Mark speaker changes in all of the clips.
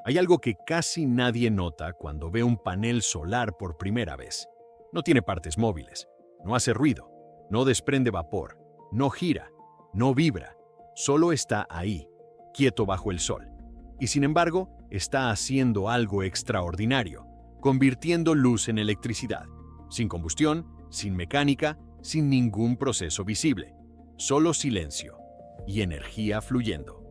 Speaker 1: Hay algo que casi nadie nota cuando ve un panel solar por primera vez. No tiene partes móviles, no hace ruido, no desprende vapor, no gira, no vibra, solo está ahí, quieto bajo el sol. Y sin embargo, está haciendo algo extraordinario, convirtiendo luz en electricidad, sin combustión, sin mecánica, sin ningún proceso visible, solo silencio y energía fluyendo.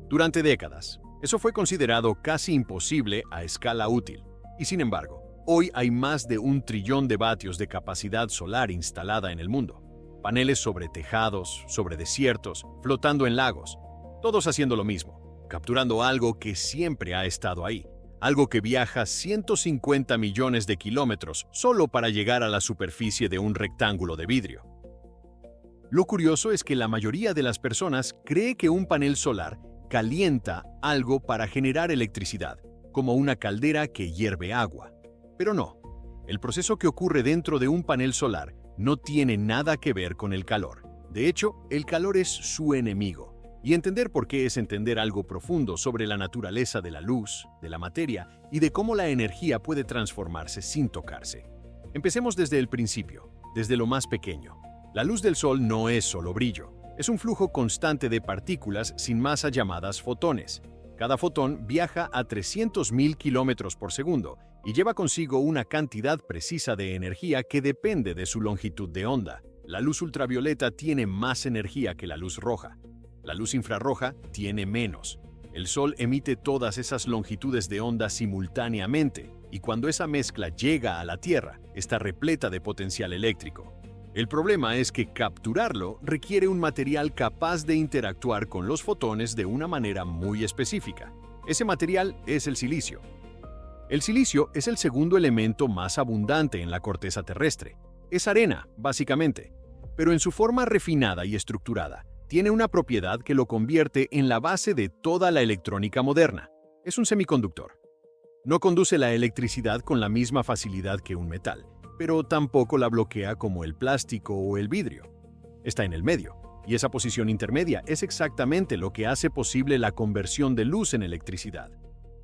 Speaker 1: Durante décadas, eso fue considerado casi imposible a escala útil, y sin embargo, hoy hay más de 1 trillón de vatios de capacidad solar instalada en el mundo. Paneles sobre tejados, sobre desiertos, flotando en lagos, todos haciendo lo mismo, capturando algo que siempre ha estado ahí, algo que viaja 150 millones de kilómetros solo para llegar a la superficie de un rectángulo de vidrio. Lo curioso es que la mayoría de las personas cree que un panel solar calienta algo para generar electricidad, como una caldera que hierve agua. Pero no, el proceso que ocurre dentro de un panel solar no tiene nada que ver con el calor. De hecho, el calor es su enemigo. Y entender por qué es entender algo profundo sobre la naturaleza de la luz, de la materia y de cómo la energía puede transformarse sin tocarse. Empecemos desde el principio, desde lo más pequeño. La luz del sol no es solo brillo. Es un flujo constante de partículas sin masa llamadas fotones. Cada fotón viaja a 300.000 kilómetros por segundo y lleva consigo una cantidad precisa de energía que depende de su longitud de onda. La luz ultravioleta tiene más energía que la luz roja. La luz infrarroja tiene menos. El sol emite todas esas longitudes de onda simultáneamente, y cuando esa mezcla llega a la Tierra, está repleta de potencial eléctrico. El problema es que capturarlo requiere un material capaz de interactuar con los fotones de una manera muy específica. Ese material es el silicio. El silicio es el segundo elemento más abundante en la corteza terrestre. Es arena, básicamente, pero en su forma refinada y estructurada, tiene una propiedad que lo convierte en la base de toda la electrónica moderna. Es un semiconductor. No conduce la electricidad con la misma facilidad que un metal, pero tampoco la bloquea como el plástico o el vidrio. Está en el medio, y esa posición intermedia es exactamente lo que hace posible la conversión de luz en electricidad.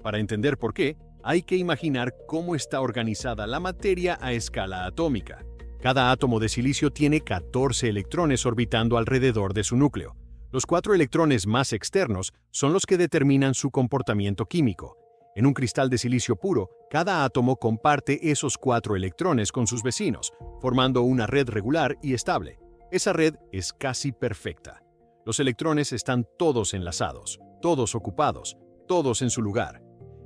Speaker 1: Para entender por qué, hay que imaginar cómo está organizada la materia a escala atómica. Cada átomo de silicio tiene 14 electrones orbitando alrededor de su núcleo. Los 4 electrones más externos son los que determinan su comportamiento químico. En un cristal de silicio puro, cada átomo comparte esos 4 electrones con sus vecinos, formando una red regular y estable. Esa red es casi perfecta. Los electrones están todos enlazados, todos ocupados, todos en su lugar.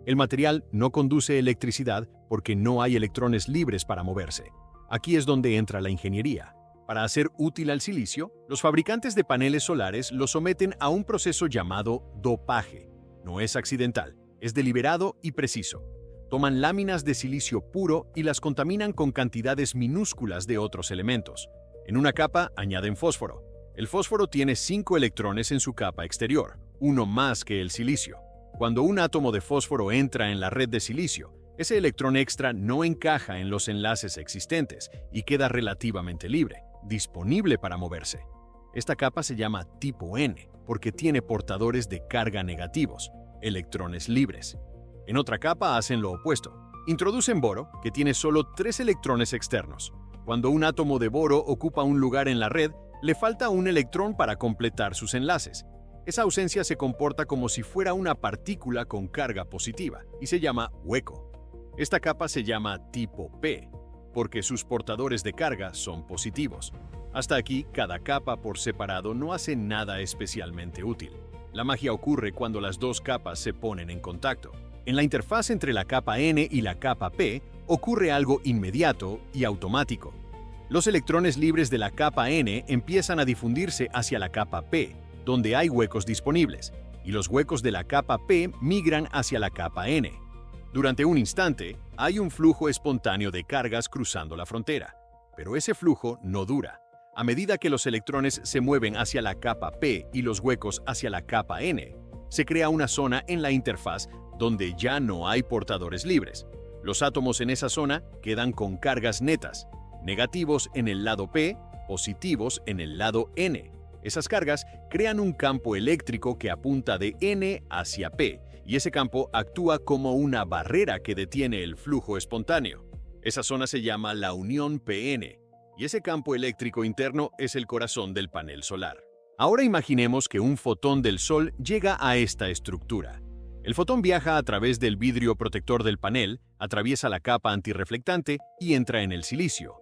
Speaker 1: El material no conduce electricidad porque no hay electrones libres para moverse. Aquí es donde entra la ingeniería. Para hacer útil al silicio, los fabricantes de paneles solares lo someten a un proceso llamado dopaje. No es accidental, es deliberado y preciso. Toman láminas de silicio puro y las contaminan con cantidades minúsculas de otros elementos. En una capa añaden fósforo. El fósforo tiene 5 electrones en su capa exterior, uno más que el silicio. Cuando un átomo de fósforo entra en la red de silicio, ese electrón extra no encaja en los enlaces existentes y queda relativamente libre, disponible para moverse. Esta capa se llama tipo N porque tiene portadores de carga negativos, electrones libres. En otra capa hacen lo opuesto. Introducen boro, que tiene solo 3 electrones externos. Cuando un átomo de boro ocupa un lugar en la red, le falta un electrón para completar sus enlaces. Esa ausencia se comporta como si fuera una partícula con carga positiva y se llama hueco. Esta capa se llama tipo P, porque sus portadores de carga son positivos. Hasta aquí, cada capa por separado no hace nada especialmente útil. La magia ocurre cuando las dos capas se ponen en contacto. En la interfaz entre la capa N y la capa P ocurre algo inmediato y automático. Los electrones libres de la capa N empiezan a difundirse hacia la capa P, donde hay huecos disponibles, y los huecos de la capa P migran hacia la capa N. Durante un instante, hay un flujo espontáneo de cargas cruzando la frontera, pero ese flujo no dura. A medida que los electrones se mueven hacia la capa P y los huecos hacia la capa N, se crea una zona en la interfaz donde ya no hay portadores libres. Los átomos en esa zona quedan con cargas netas, negativos en el lado P, positivos en el lado N. Esas cargas crean un campo eléctrico que apunta de N hacia P y ese campo actúa como una barrera que detiene el flujo espontáneo. Esa zona se llama la unión P-N, y ese campo eléctrico interno es el corazón del panel solar. Ahora imaginemos que un fotón del Sol llega a esta estructura. El fotón viaja a través del vidrio protector del panel, atraviesa la capa antirreflectante y entra en el silicio.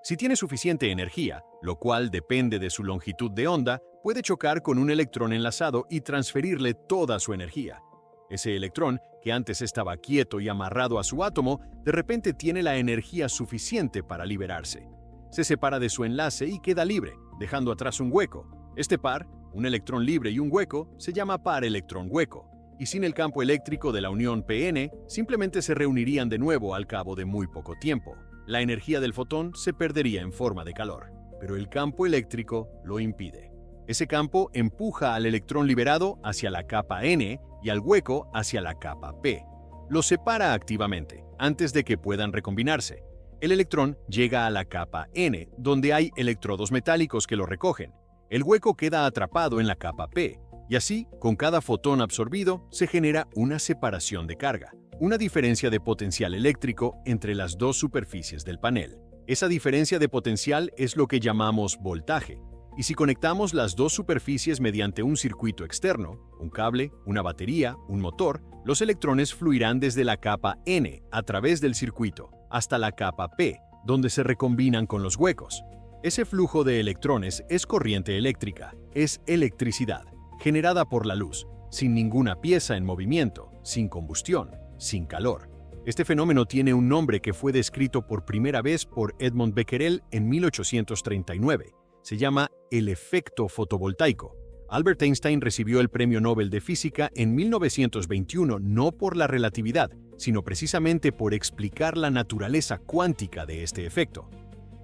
Speaker 1: Si tiene suficiente energía, lo cual depende de su longitud de onda, puede chocar con un electrón enlazado y transferirle toda su energía. Ese electrón, que antes estaba quieto y amarrado a su átomo, de repente tiene la energía suficiente para liberarse. Se separa de su enlace y queda libre, dejando atrás un hueco. Este par, un electrón libre y un hueco, se llama par electrón-hueco, y sin el campo eléctrico de la unión P-N, simplemente se reunirían de nuevo al cabo de muy poco tiempo. La energía del fotón se perdería en forma de calor, pero el campo eléctrico lo impide. Ese campo empuja al electrón liberado hacia la capa N y al hueco hacia la capa P. Los separa activamente, antes de que puedan recombinarse. El electrón llega a la capa N, donde hay electrodos metálicos que lo recogen. El hueco queda atrapado en la capa P, y así, con cada fotón absorbido, se genera una separación de carga, una diferencia de potencial eléctrico entre las dos superficies del panel. Esa diferencia de potencial es lo que llamamos voltaje, y si conectamos las dos superficies mediante un circuito externo, un cable, una batería, un motor, los electrones fluirán desde la capa N a través del circuito hasta la capa P, donde se recombinan con los huecos. Ese flujo de electrones es corriente eléctrica, es electricidad, generada por la luz, sin ninguna pieza en movimiento, sin combustión, sin calor. Este fenómeno tiene un nombre que fue descrito por primera vez por Edmond Becquerel en 1839. Se llama el efecto fotovoltaico. Albert Einstein recibió el Premio Nobel de Física en 1921 no por la relatividad, sino precisamente por explicar la naturaleza cuántica de este efecto.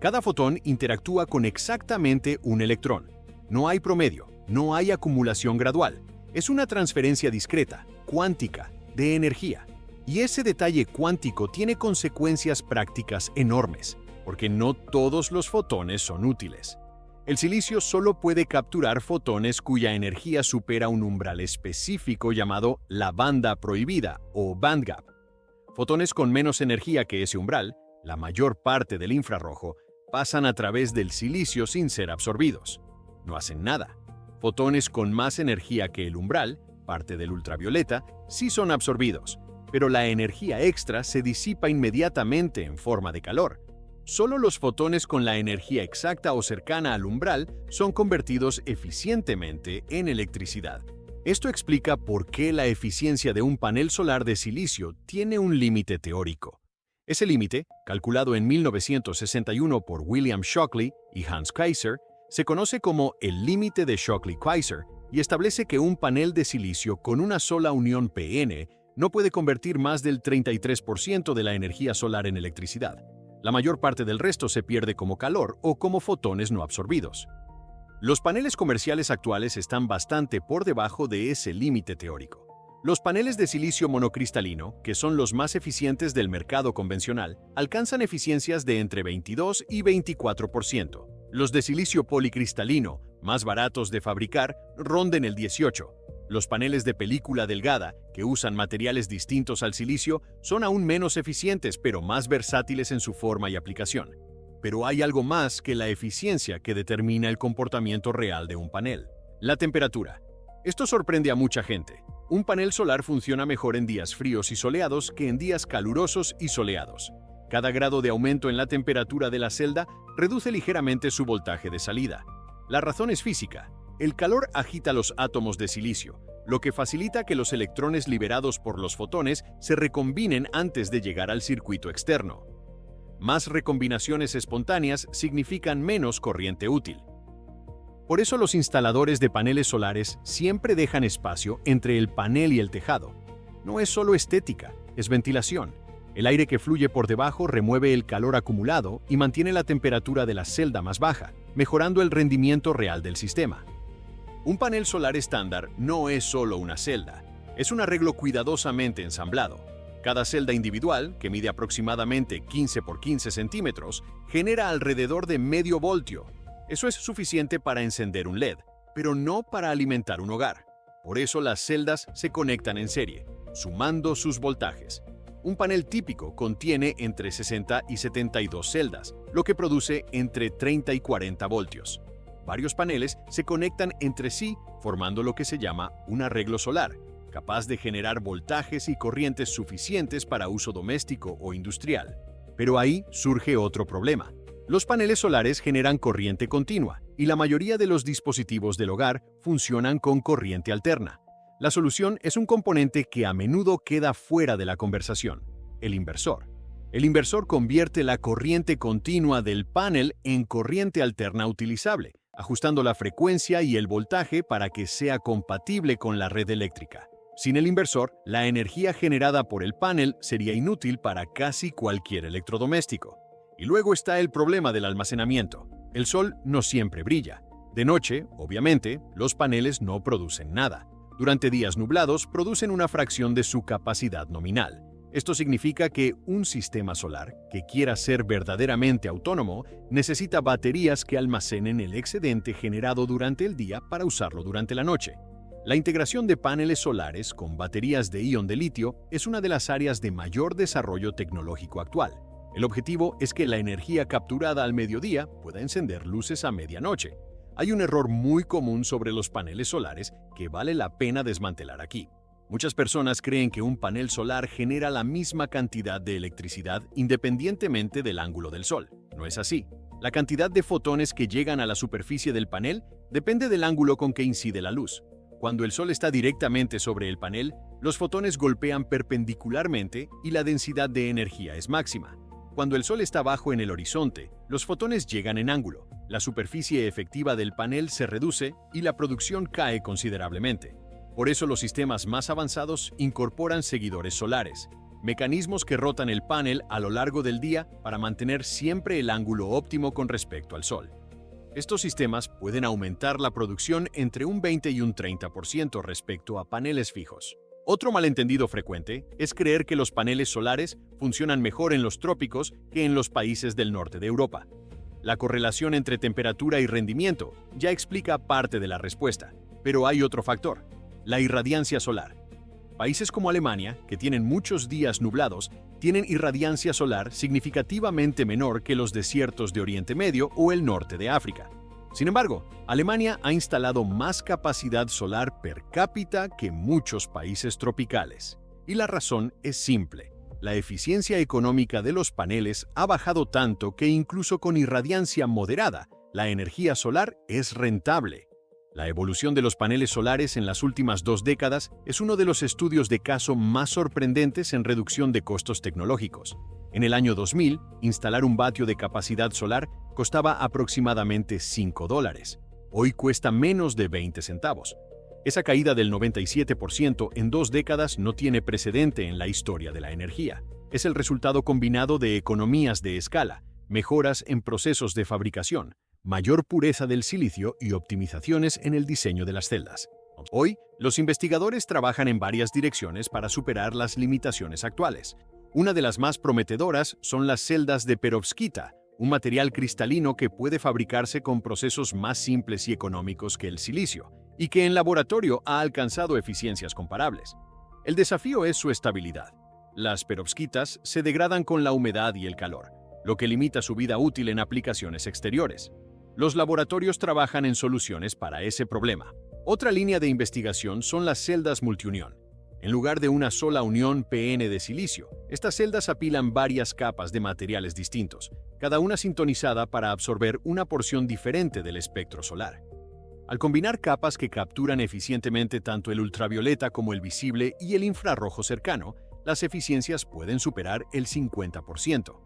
Speaker 1: Cada fotón interactúa con exactamente un electrón. No hay promedio, no hay acumulación gradual. Es una transferencia discreta, cuántica, de energía. Y ese detalle cuántico tiene consecuencias prácticas enormes, porque no todos los fotones son útiles. El silicio solo puede capturar fotones cuya energía supera un umbral específico llamado la banda prohibida o bandgap. Fotones con menos energía que ese umbral, la mayor parte del infrarrojo, pasan a través del silicio sin ser absorbidos. No hacen nada. Fotones con más energía que el umbral, parte del ultravioleta, sí son absorbidos, pero la energía extra se disipa inmediatamente en forma de calor. Solo los fotones con la energía exacta o cercana al umbral son convertidos eficientemente en electricidad. Esto explica por qué la eficiencia de un panel solar de silicio tiene un límite teórico. Ese límite, calculado en 1961 por William Shockley y Hans Kaiser, se conoce como el límite de Shockley-Kaiser y establece que un panel de silicio con una sola unión P-N no puede convertir más del 33% de la energía solar en electricidad. La mayor parte del resto se pierde como calor o como fotones no absorbidos. Los paneles comerciales actuales están bastante por debajo de ese límite teórico. Los paneles de silicio monocristalino, que son los más eficientes del mercado convencional, alcanzan eficiencias de entre 22 y 24%. Los de silicio policristalino, más baratos de fabricar, ronden el 18%. Los paneles de película delgada, que usan materiales distintos al silicio, son aún menos eficientes pero más versátiles en su forma y aplicación. Pero hay algo más que la eficiencia que determina el comportamiento real de un panel: la temperatura. Esto sorprende a mucha gente. Un panel solar funciona mejor en días fríos y soleados que en días calurosos y soleados. Cada grado de aumento en la temperatura de la celda reduce ligeramente su voltaje de salida. La razón es física. El calor agita los átomos de silicio, lo que facilita que los electrones liberados por los fotones se recombinen antes de llegar al circuito externo. Más recombinaciones espontáneas significan menos corriente útil. Por eso los instaladores de paneles solares siempre dejan espacio entre el panel y el tejado. No es solo estética, es ventilación. El aire que fluye por debajo remueve el calor acumulado y mantiene la temperatura de la celda más baja, mejorando el rendimiento real del sistema. Un panel solar estándar no es solo una celda, es un arreglo cuidadosamente ensamblado. Cada celda individual, que mide aproximadamente 15 por 15 centímetros, genera alrededor de medio voltio. Eso es suficiente para encender un LED, pero no para alimentar un hogar. Por eso las celdas se conectan en serie. sumando sus voltajes. Un panel típico contiene entre 60 y 72 celdas, lo que produce entre 30 y 40 voltios. Varios paneles se conectan entre sí formando lo que se llama un arreglo solar, capaz de generar voltajes y corrientes suficientes para uso doméstico o industrial. Pero ahí surge otro problema. Los paneles solares generan corriente continua y la mayoría de los dispositivos del hogar funcionan con corriente alterna. La solución es un componente que a menudo queda fuera de la conversación: el inversor. El inversor convierte la corriente continua del panel en corriente alterna utilizable, ajustando la frecuencia y el voltaje para que sea compatible con la red eléctrica. Sin el inversor, la energía generada por el panel sería inútil para casi cualquier electrodoméstico. Y luego está el problema del almacenamiento. El sol no siempre brilla. De noche, obviamente, los paneles no producen nada. Durante días nublados, producen una fracción de su capacidad nominal. Esto significa que un sistema solar que quiera ser verdaderamente autónomo necesita baterías que almacenen el excedente generado durante el día para usarlo durante la noche. La integración de paneles solares con baterías de ion de litio es una de las áreas de mayor desarrollo tecnológico actual. El objetivo es que la energía capturada al mediodía pueda encender luces a medianoche. Hay un error muy común sobre los paneles solares que vale la pena desmantelar aquí. Muchas personas creen que un panel solar genera la misma cantidad de electricidad independientemente del ángulo del sol. No es así. La cantidad de fotones que llegan a la superficie del panel depende del ángulo con que incide la luz. Cuando el sol está directamente sobre el panel, los fotones golpean perpendicularmente y la densidad de energía es máxima. Cuando el sol está bajo en el horizonte, los fotones llegan en ángulo. La superficie efectiva del panel se reduce y la producción cae considerablemente. Por eso los sistemas más avanzados incorporan seguidores solares, mecanismos que rotan el panel a lo largo del día para mantener siempre el ángulo óptimo con respecto al sol. Estos sistemas pueden aumentar la producción entre un 20 y un 30% respecto a paneles fijos. Otro malentendido frecuente es creer que los paneles solares funcionan mejor en los trópicos que en los países del norte de Europa. La correlación entre temperatura y rendimiento ya explica parte de la respuesta, pero hay otro factor: la irradiancia solar. Países como Alemania, que tienen muchos días nublados, tienen irradiancia solar significativamente menor que los desiertos de Oriente Medio o el norte de África. Sin embargo, Alemania ha instalado más capacidad solar per cápita que muchos países tropicales. Y la razón es simple: la eficiencia económica de los paneles ha bajado tanto que incluso con irradiancia moderada, la energía solar es rentable. La evolución de los paneles solares en las últimas 2 décadas es uno de los estudios de caso más sorprendentes en reducción de costos tecnológicos. En el año 2000, instalar un vatio de capacidad solar costaba aproximadamente $5. Hoy cuesta menos de 20 centavos. Esa caída del 97% en 2 décadas no tiene precedente en la historia de la energía. Es el resultado combinado de economías de escala, mejoras en procesos de fabricación, mayor pureza del silicio y optimizaciones en el diseño de las celdas. Hoy, los investigadores trabajan en varias direcciones para superar las limitaciones actuales. Una de las más prometedoras son las celdas de perovskita, un material cristalino que puede fabricarse con procesos más simples y económicos que el silicio, y que en laboratorio ha alcanzado eficiencias comparables. El desafío es su estabilidad. Las perovskitas se degradan con la humedad y el calor, lo que limita su vida útil en aplicaciones exteriores. Los laboratorios trabajan en soluciones para ese problema. Otra línea de investigación son las celdas multiunión. En lugar de una sola unión PN de silicio, estas celdas apilan varias capas de materiales distintos, cada una sintonizada para absorber una porción diferente del espectro solar. Al combinar capas que capturan eficientemente tanto el ultravioleta como el visible y el infrarrojo cercano, las eficiencias pueden superar el 50%.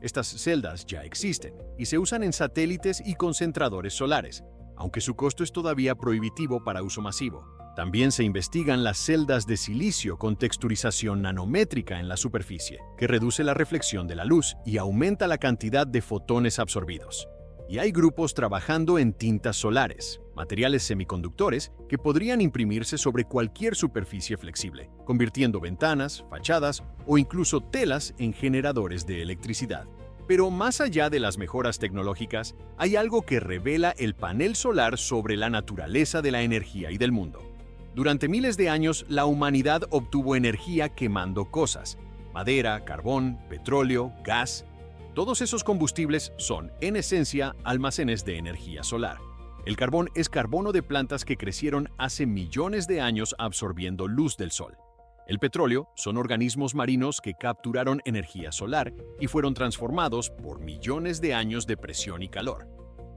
Speaker 1: Estas celdas ya existen y se usan en satélites y concentradores solares, aunque su costo es todavía prohibitivo para uso masivo. También se investigan las celdas de silicio con texturización nanométrica en la superficie, que reduce la reflexión de la luz y aumenta la cantidad de fotones absorbidos. Y hay grupos trabajando en tintas solares, materiales semiconductores que podrían imprimirse sobre cualquier superficie flexible, convirtiendo ventanas, fachadas o incluso telas en generadores de electricidad. Pero más allá de las mejoras tecnológicas, hay algo que revela el panel solar sobre la naturaleza de la energía y del mundo. Durante miles de años, la humanidad obtuvo energía quemando cosas: madera, carbón, petróleo, gas. Todos esos combustibles son, en esencia, almacenes de energía solar. El carbón es carbono de plantas que crecieron hace millones de años absorbiendo luz del sol. El petróleo son organismos marinos que capturaron energía solar y fueron transformados por millones de años de presión y calor.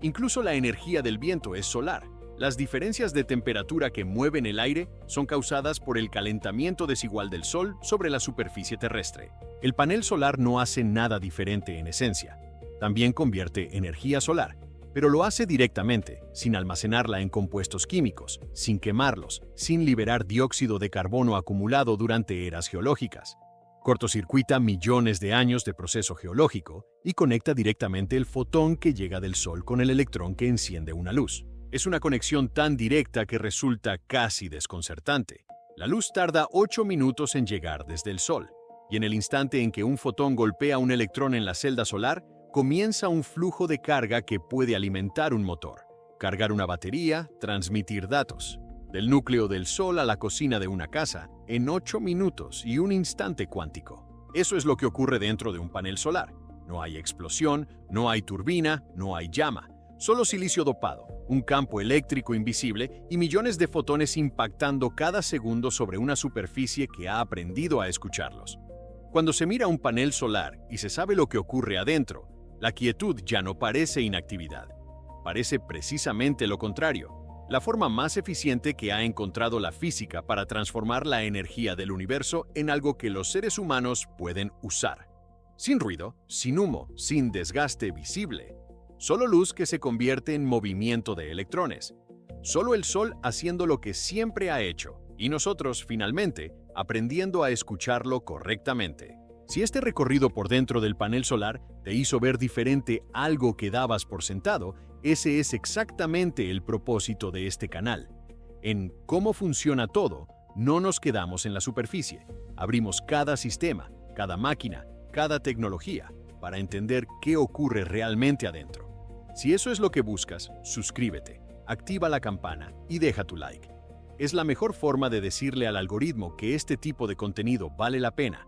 Speaker 1: Incluso la energía del viento es solar. Las diferencias de temperatura que mueven el aire son causadas por el calentamiento desigual del Sol sobre la superficie terrestre. El panel solar no hace nada diferente en esencia. También convierte energía solar, pero lo hace directamente, sin almacenarla en compuestos químicos, sin quemarlos, sin liberar dióxido de carbono acumulado durante eras geológicas. Cortocircuita millones de años de proceso geológico y conecta directamente el fotón que llega del Sol con el electrón que enciende una luz. Es una conexión tan directa que resulta casi desconcertante. La luz tarda 8 minutos en llegar desde el Sol, y en el instante en que un fotón golpea un electrón en la celda solar, comienza un flujo de carga que puede alimentar un motor, cargar una batería, transmitir datos. Del núcleo del Sol a la cocina de una casa, en 8 minutos y un instante cuántico. Eso es lo que ocurre dentro de un panel solar. No hay explosión, no hay turbina, no hay llama. Solo silicio dopado, un campo eléctrico invisible y millones de fotones impactando cada segundo sobre una superficie que ha aprendido a escucharlos. Cuando se mira un panel solar y se sabe lo que ocurre adentro, la quietud ya no parece inactividad. Parece precisamente lo contrario, la forma más eficiente que ha encontrado la física para transformar la energía del universo en algo que los seres humanos pueden usar. Sin ruido, sin humo, sin desgaste visible. Solo luz que se convierte en movimiento de electrones. Solo el Sol haciendo lo que siempre ha hecho, y nosotros, finalmente, aprendiendo a escucharlo correctamente. Si este recorrido por dentro del panel solar te hizo ver diferente algo que dabas por sentado, ese es exactamente el propósito de este canal. En Cómo funciona todo, no nos quedamos en la superficie. Abrimos cada sistema, cada máquina, cada tecnología, para entender qué ocurre realmente adentro. Si eso es lo que buscas, suscríbete, activa la campana y deja tu like. Es la mejor forma de decirle al algoritmo que este tipo de contenido vale la pena.